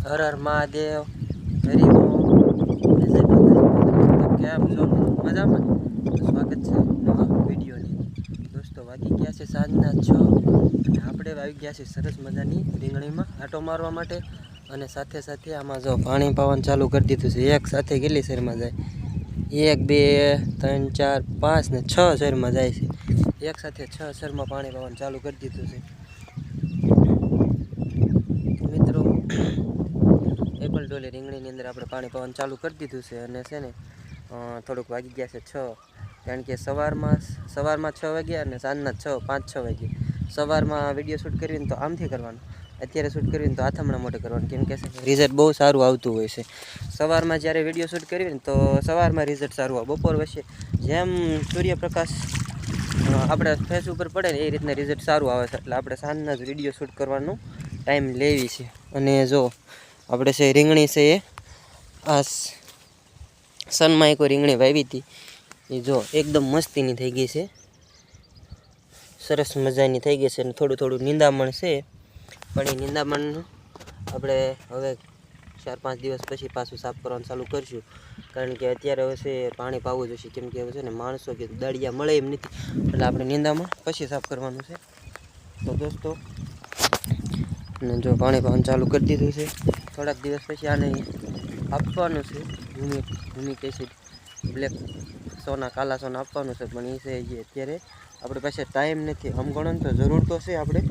હર હર મહાદેવ ગરીબો કેમ છો મજામાં? સ્વાગત છે નવા વિડીયોની. દોસ્તો વાગી ગયા છે સાંજના 6 અને આપણે આવી ગયા છે સરસ મજાની રીંગણીમાં આટો મારવા માટે. અને સાથે સાથે આમાં જો પાણી પાવાનું ચાલુ કરી દીધું છે. એક સાથે કેટલી શેરમાં જાય? 1 2 3 4 5 ને 6 શેરમાં જાય છે. એક સાથે 6 શેરમાં પાણી પાવાનું ચાલુ કરી દીધું છે મિત્રો. એપલ ડોલી રીંગણીની અંદર આપણે પાણી પાવાનું ચાલુ કરી દીધું છે. અને છે ને થોડુંક વાગી ગયા છે 6, કારણ કે સવારમાં 6 વાગ્યા અને સાંજના 5-6 વાગ્યા. સવારમાં વિડીયો શૂટ કરવીને તો આમથી કરવાનું, અત્યારે શૂટ કરવીને તો આથમણા મોટે કરવાનું, કેમ કે રિઝલ્ટ બહુ સારું આવતું હોય છે. સવારમાં જ્યારે વિડીયો શૂટ કરવીને તો સવારમાં રિઝલ્ટ સારું આવે. બપોર વચ્ચે જેમ સૂર્યપ્રકાશ આપણે ફેસ ઉપર પડે ને એ રીતના રિઝલ્ટ સારું આવે છે. એટલે આપણે સાંજના જ વિડીયો શૂટ કરવાનો ટાઈમ લેવી છે. અને જો આપણે છે રીંગણી છે એ આ સનમાં એક રીંગણી વાવી હતી, એ જો એકદમ મસ્તીની થઈ ગઈ છે, સરસ મજાની થઈ ગઈ છે. અને થોડું થોડું નિંદામણ છે, પણ એ નિંદામણનું આપણે હવે 4-5 દિવસ પછી પાછું સાફ કરવાનું ચાલુ કરીશું, કારણ કે અત્યારે હવે છે પાણી પાવું જોઈશે, કેમ કે હવે છે ને માણસો કે દાળિયા મળે એમ નથી. એટલે આપણે નિંદામણ પછી સાફ કરવાનું છે. તો દોસ્તો ને જો પાણી પાવાનું ચાલુ કરી દીધું છે. થોડાક દિવસ પછી આને આપવાનું છે હ્યુમિક એસિડ, બ્લેક સોના, કાલા સોના આપવાનું છે. પણ એ છે જે અત્યારે આપણી પાસે ટાઈમ નથી. આમ ગણો તો જરૂર તો છે આપણે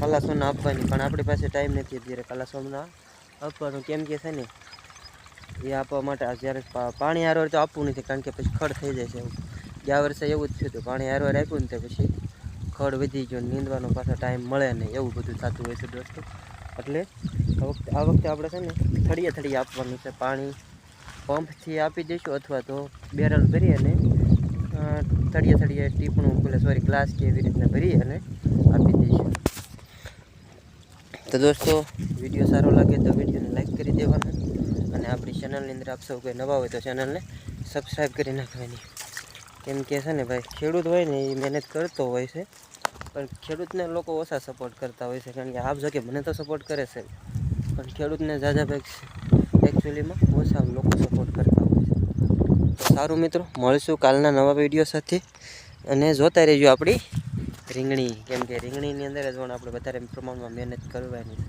કાલા સોના આપવાની, પણ આપણી પાસે ટાઈમ નથી અત્યારે કાલા સોના આપવાનું, કેમ કે છે ને એ આપવા માટે જ્યારે પાણી હારવાર તો આપવું નથી, કારણ કે પછી ખડ થઈ જાય છે. એવું ગયા વર્ષે એવું જ થયું હતું, પાણી હારવાર આપ્યું ને તો પછી ખડ વધી ગયો, નીંદવાનો પાછો ટાઈમ મળે નહીં, એવું બધું થતું હોય છે દોસ્તો. એટલે આ વખતે આપણે છે ને થળીએ આપવાનું છે પાણી. પંપથી આપી દઈશું, અથવા તો બેરલ ભરી અને થળીએ ટીપણું ગ્લાસ કે એવી રીતના ભરી અને આપી દઈશું. તો દોસ્તો વિડીયો સારો લાગે તો વિડીયોને લાઈક કરી દેવાનો, અને આપણી ચેનલની અંદર આપ સૌ કોઈ નવા હોય તો ચેનલને સબસ્ક્રાઈબ કરી નાખવાની. કેમ કે છે ને ભાઈ, ખેડૂત હોય ને એ મહેનત કરતો હોય છે, પણ ખેડૂતને લોકો ઓછા સપોર્ટ કરતા હોય છે. કારણ કે આપ જો કે મને તો સપોર્ટ કરે છે, પણ ખેડૂતને ઝાઝા ભાઈ એકચ્યુઅલીમાં ઓછા લોકો સપોર્ટ કરતા હોય છે. તો સારું મિત્રો, મળીશું કાલના નવા વિડીયો સાથે, અને જોતા રહેજો આપણી રીંગણી, કેમ કે રીંગણીની અંદર જ આપણે વધારે પ્રમાણમાં મહેનત કરવાની છે.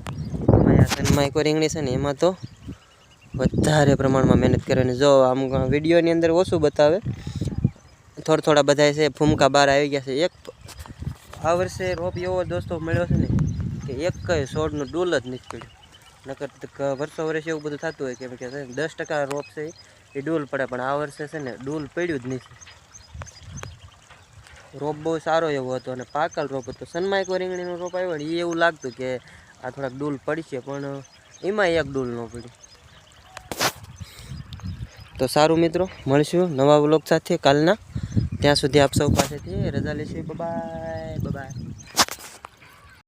એમાં આ સનમાં એક રીંગણી છે ને એમાં તો વધારે પ્રમાણમાં મહેનત કરવાની. જો આમ વિડીયોની અંદર ઓછું બતાવે, થોડા બધા છે ફૂમકા બહાર આવી ગયા છે. એક આ વર્ષે રોપ એવો દોસ્તો મળ્યો છે ને કે એક કઈ છોડનું ડૂલ જ નથી પડ્યું. નકર વર્ષે એવું બધું થતું હોય, કેમ કે 10% રોપ છે એ ડૂલ પડે, પણ આ વર્ષે છે ને ડૂલ પડ્યું જ નથી. રોપ બહુ સારો એવો હતો અને પાકલ રોપ હતો. સનમાં એક રીંગણીનો રોપ આવ્યો ને એ એવું લાગતું કે આ થોડાક ડૂલ પડશે, પણ એમાં એક ડૂલ ન પડ્યું. તો સારું મિત્રો, મળીશું નવા વ્લોગ સાથે કાલના. ત્યાં સુધી આપ સૌ પાસેથી રજા લઈશું. Bye bye.